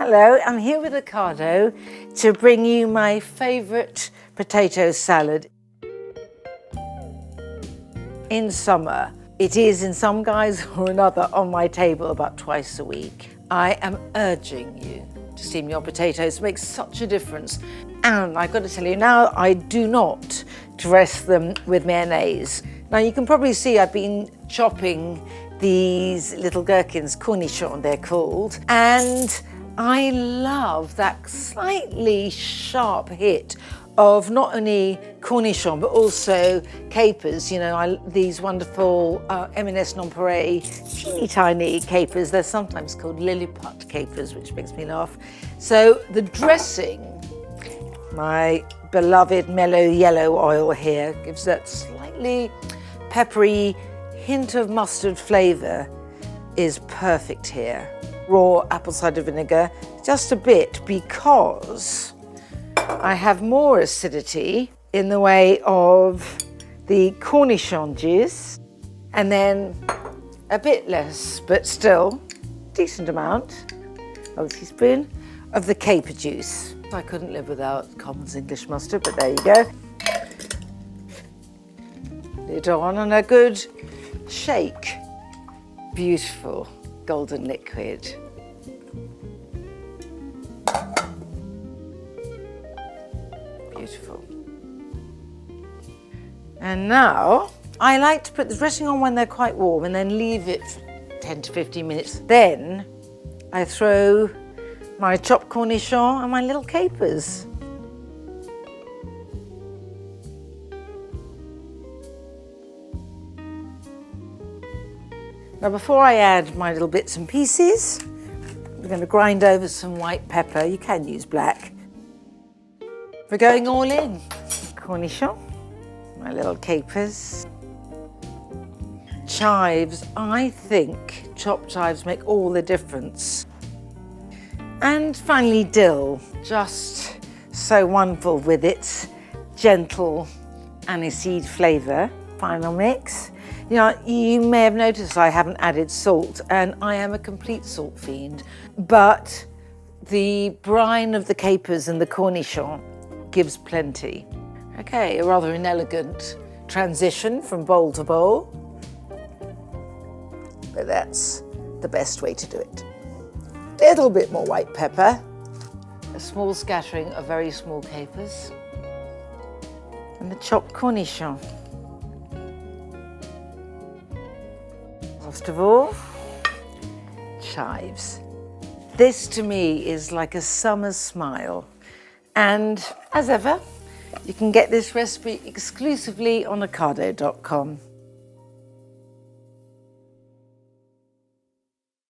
Hello, I'm here with Ocado to bring you my favourite potato salad. In summer, it is in some guise or another on my table about twice a week. I am urging you to steam your potatoes. It makes such a difference. And I've got to tell you now, I do not dress them with mayonnaise. Now you can probably see I've been chopping these little gherkins, cornichons they're called, and I love that slightly sharp hit of not only cornichon but also capers. You know, these wonderful M&S nonpareil, teeny tiny capers. They're sometimes called lilliput capers, which makes me laugh. So the dressing, my beloved mellow yellow oil here, gives that slightly peppery hint of mustard flavour, is perfect here. Raw apple cider vinegar, just a bit, because I have more acidity in the way of the cornichon juice, and then a bit less, but still decent amount, of a teaspoon, of the caper juice. I couldn't live without Commons English mustard, but there you go. Lid on and a good shake. Beautiful golden liquid. Beautiful. And now I like to put the dressing on when they're quite warm and then leave it for 10 to 15 minutes. Then I throw my chopped cornichon and my little capers. Now before I add my little bits and pieces, we're going to grind over some white pepper. You can use black. We're going all in. Cornichon, my little capers. Chives, I think chopped chives make all the difference. And finally dill, just so wonderful with its gentle aniseed flavour. Final mix. You know, you may have noticed I haven't added salt, and I am a complete salt fiend, but the brine of the capers and the cornichon gives plenty. Okay, a rather inelegant transition from bowl to bowl, but that's the best way to do it. A little bit more white pepper, a small scattering of very small capers, and the chopped cornichon. Last of all, chives. This to me is like a summer's smile. And as ever, you can get this recipe exclusively on Ocado.com.